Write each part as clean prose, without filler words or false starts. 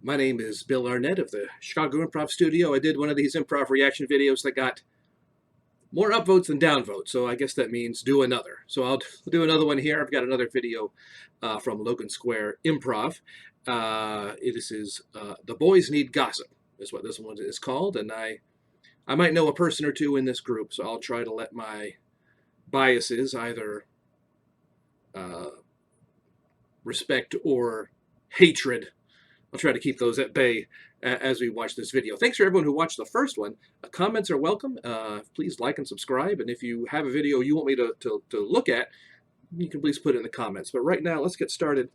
My name is Bill Arnett of the Chicago Improv Studio. I did one of these improv reaction videos that got more upvotes than downvotes, so I guess that means do another. So I'll do another one here. I've got another video from Logan Square Improv. This is The Boys Need Gossip, is what this one is called, and I might know a person or two in this group, so I'll try to let my biases, either respect or hatred, I'll try to keep those at bay as we watch this video. Thanks for everyone who watched the first one. Comments are welcome. Please like and subscribe. And if you have a video you want me to look at, you can please put it in the comments. But right now, let's get started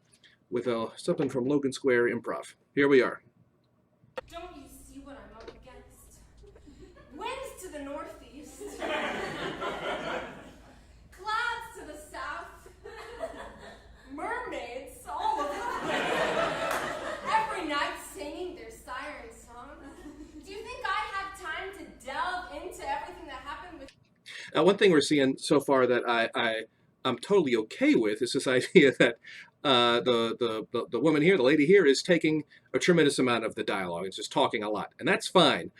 with something from Logan Square Improv. Here we are. Don't you see what I'm up against? Winds to the northeast. Clouds to the south. Mermaids all over. Every night singing their siren song. Do you think I have time to delve into everything that happened with... One thing we're seeing so far that I'm totally okay with is this idea that the woman here, the lady here, is taking a tremendous amount of the dialogue. It's just talking a lot, and that's fine.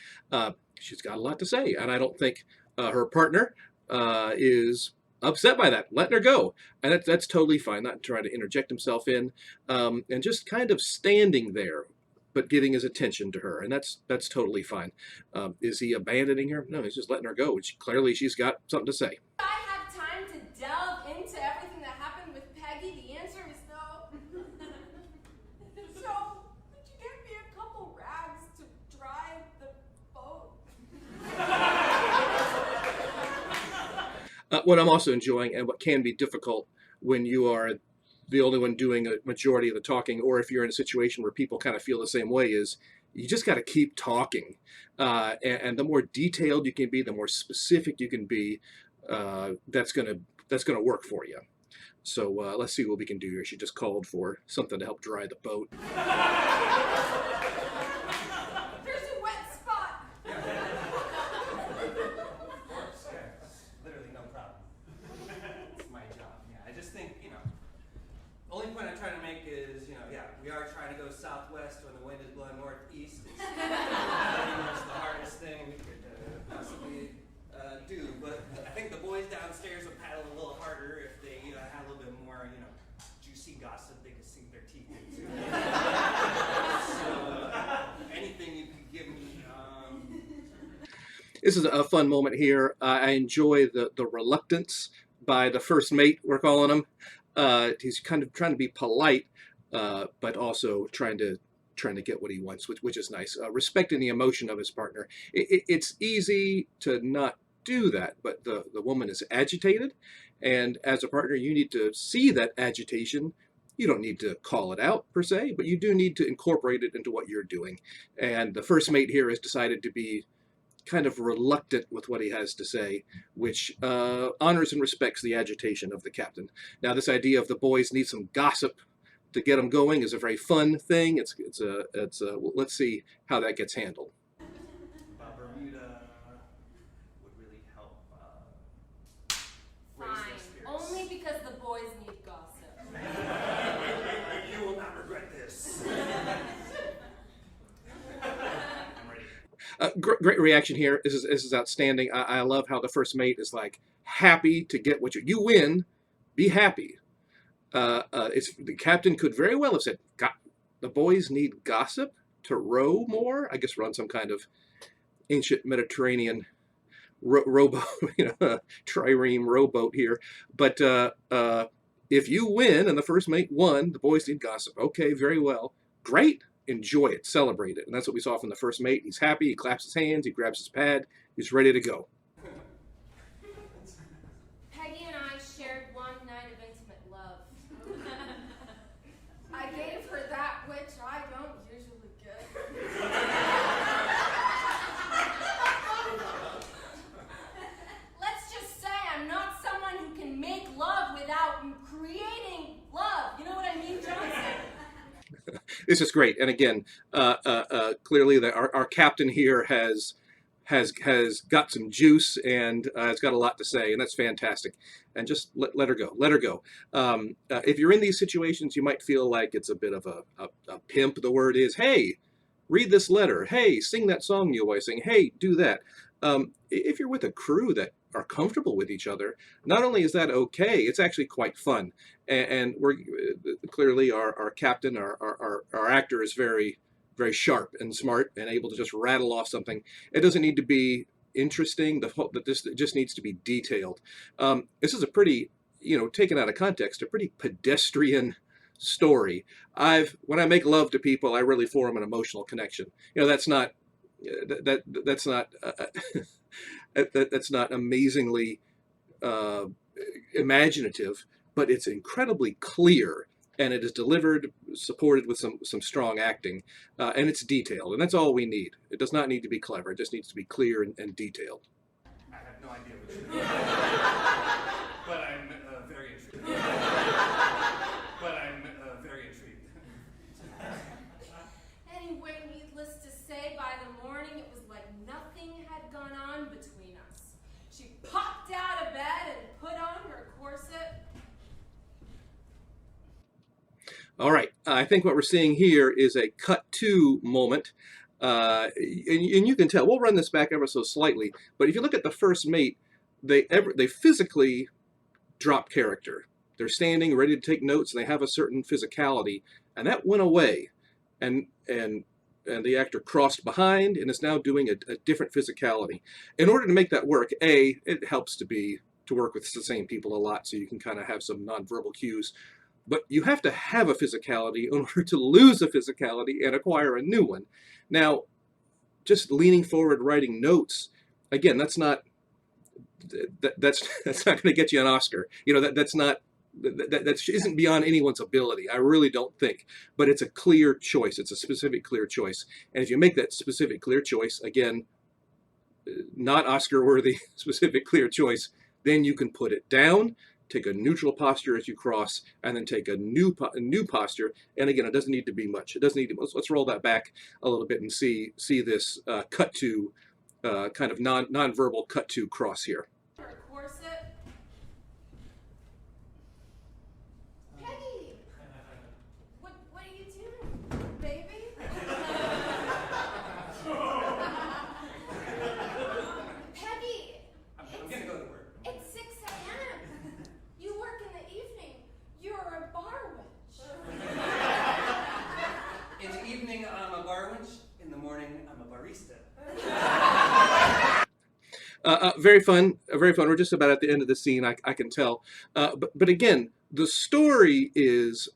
She's got a lot to say, and I don't think her partner is upset by that, letting her go, and that's totally fine. Not trying to interject himself in, and just kind of standing there, but giving his attention to her, and that's totally fine. Is he abandoning her? No, he's just letting her go. Clearly, she's got something to say. I have time to delve into everything that happened with Peggy? The answer is no. So, could you get me a couple rags to dry the boat? What I'm also enjoying, and what can be difficult when you are the only one doing a majority of the talking, or if you're in a situation where people kind of feel the same way, is you just got to keep talking. And the more detailed you can be, the more specific you can be, that's gonna work for you. So let's see what we can do here. She just called for something to help dry the boat. There's a wet spot. Literally no problem. It's my job. Yeah, I just think, the only point I'm trying to make is, we are trying to go southwest when the wind is blowing northeast. It's pretty much the hardest thing we could possibly do. But I think the boys downstairs would paddle a little harder if they had a little bit more, juicy gossip they could sink their teeth into. So anything you could give me. This is a fun moment here. I enjoy the reluctance by the first mate, we're calling him. He's kind of trying to be polite, but also trying to get what he wants, which is nice. Respecting the emotion of his partner. It's easy to not do that, but the woman is agitated, and as a partner, you need to see that agitation. You don't need to call it out per se, but you do need to incorporate it into what you're doing. And the first mate here has decided to be kind of reluctant with what he has to say, which honors and respects the agitation of the captain. Now, this idea of the boys need some gossip to get them going is a very fun thing. Let's see how that gets handled. Bermuda would really help raise Fine. their spirits. Only because the boys need gossip. You will not regret this. Great reaction here. This is outstanding. I love how the first mate is like happy to get what you win. Be happy. The captain could very well have said, "The boys need gossip to row more." I guess we're on some kind of ancient Mediterranean rowboat, trireme rowboat here. But if you win and the first mate won, the boys need gossip. Okay, very well, great. Enjoy it, celebrate it. And that's what we saw from the first mate. He's happy, he claps his hands, he grabs his pad, he's ready to go. Peggy and I shared one night of intimate love. I gave her that which I don't usually get. Let's just say I'm not someone who can make love without creating love. You know what I mean, Johnson? This is great. And again, clearly our captain here has has got some juice and has got a lot to say, and that's fantastic. And just let her go. Let her go. If you're in these situations, you might feel like it's a bit of a pimp. The word is, hey, read this letter. Hey, sing that song you always sing. Hey, do that. If you're with a crew that are comfortable with each other, not only is that okay, it's actually quite fun. And we're clearly our captain, our actor is very sharp and smart and able to just rattle off something. It doesn't need to be interesting. This just needs to be detailed. This is a pretty, taken out of context, a pretty pedestrian story. When I make love to people, I really form an emotional connection. That's not that's not that's not amazingly uh, imaginative, but it's incredibly clear, and it is delivered, supported with some strong acting, and it's detailed, and that's all we need. It does not need to be clever. It just needs to be clear and detailed. I have no idea what you're doing. But I'm very intrigued. But I'm very intrigued. Anyway, needless to say, by the morning it was like nothing had gone on between us. She popped out of bed and put on her corset. All right, I think what we're seeing here is a cut to moment. And you can tell, we'll run this back ever so slightly, but if you look at the first mate, they physically drop character. They're standing ready to take notes, and they have a certain physicality, and that went away. And the actor crossed behind and is now doing a different physicality. In order to make that work, it helps to work with the same people a lot, so you can kind of have some nonverbal cues. But you have to have a physicality in order to lose a physicality and acquire a new one. Now, just leaning forward, writing notes, again, that's not going to get you an Oscar. That isn't beyond anyone's ability. I really don't think. But it's a clear choice. It's a specific, clear choice. And if you make that specific, clear choice, again, not Oscar-worthy, specific, clear choice, then you can put it down, take a neutral posture as you cross, and then take a new posture. And again, it doesn't need to be much. It doesn't need to. Let's roll that back a little bit and see this cut to kind of non-verbal cut to cross here. Her corset. Peggy! What are you doing, baby? Peggy! I'm gonna go to work. It's 6 a.m. You work in the evening. You're a bar witch. In the evening, I'm a bar wench. In the morning, I'm a barista. Very fun, very fun. We're just about at the end of the scene, I can tell. But again, the story is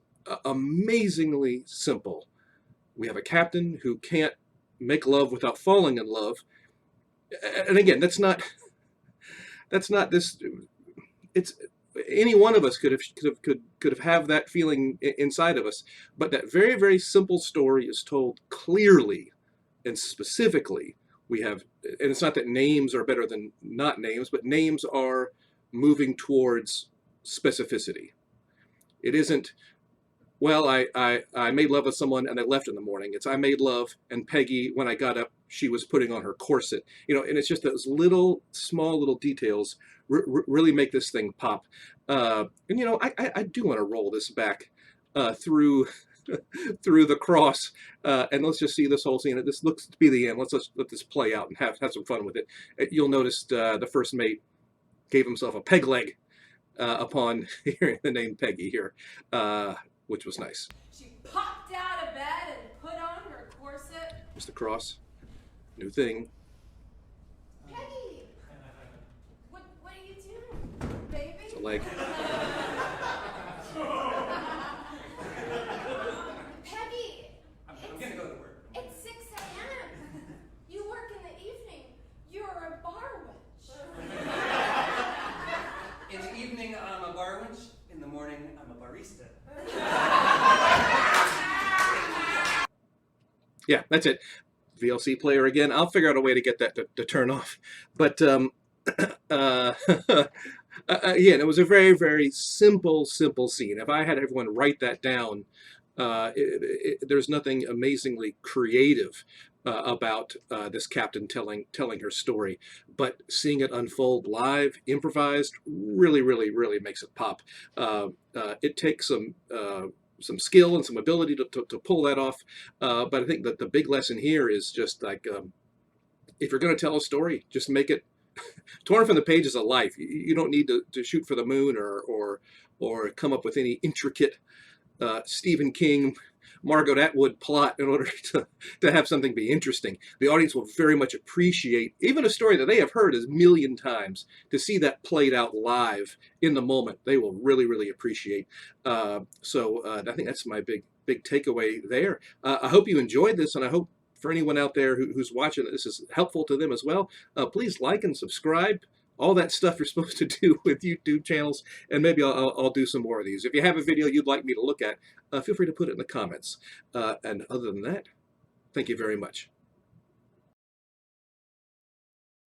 amazingly simple. We have a captain who can't make love without falling in love. And again, that's not this. It's any one of us could have that feeling inside of us. But that very, very simple story is told clearly and specifically. We have, and it's not that names are better than not names, but names are moving towards specificity. It isn't, well, I made love with someone and I left in the morning. It's I made love and Peggy, when I got up, she was putting on her corset. And it's just those small little details really make this thing pop. I do want to roll this back through the cross, and let's just see this whole scene. This looks to be the end. Let's let this play out and have some fun with it. You'll notice the first mate gave himself a peg leg upon hearing the name Peggy here, which was nice. She popped out of bed and put on her corset. Just the cross, new thing. Peggy! What are you doing, baby? It's a leg. Peggy! I'm gonna go to work. It's 6 a.m. You work in the evening. You're a bar witch. In the evening, I'm a bar wench. In the morning, I'm a barista. Yeah, that's it. VLC player again. I'll figure out a way to get that to turn off. But again, it was a very, very simple scene. If I had everyone write that down, there's nothing amazingly creative about this captain telling her story. But seeing it unfold live, improvised, really makes it pop. It takes some skill and some ability to pull that off. But I think that the big lesson here is just like, if you're going to tell a story, just make it torn from the pages of life. You don't need to shoot for the moon or come up with any intricate Stephen King, Margaret Atwood plot in order to have something be interesting. The audience will very much appreciate even a story that they have heard a million times. To see that played out live in the moment, they will really appreciate. So I think that's my big takeaway there. I hope you enjoyed this, and I hope for anyone out there who's watching, this is helpful to them as well. Please like and subscribe. All that stuff you're supposed to do with YouTube channels, and maybe I'll do some more of these. If you have a video you'd like me to look at, feel free to put it in the comments. And other than that, thank you very much.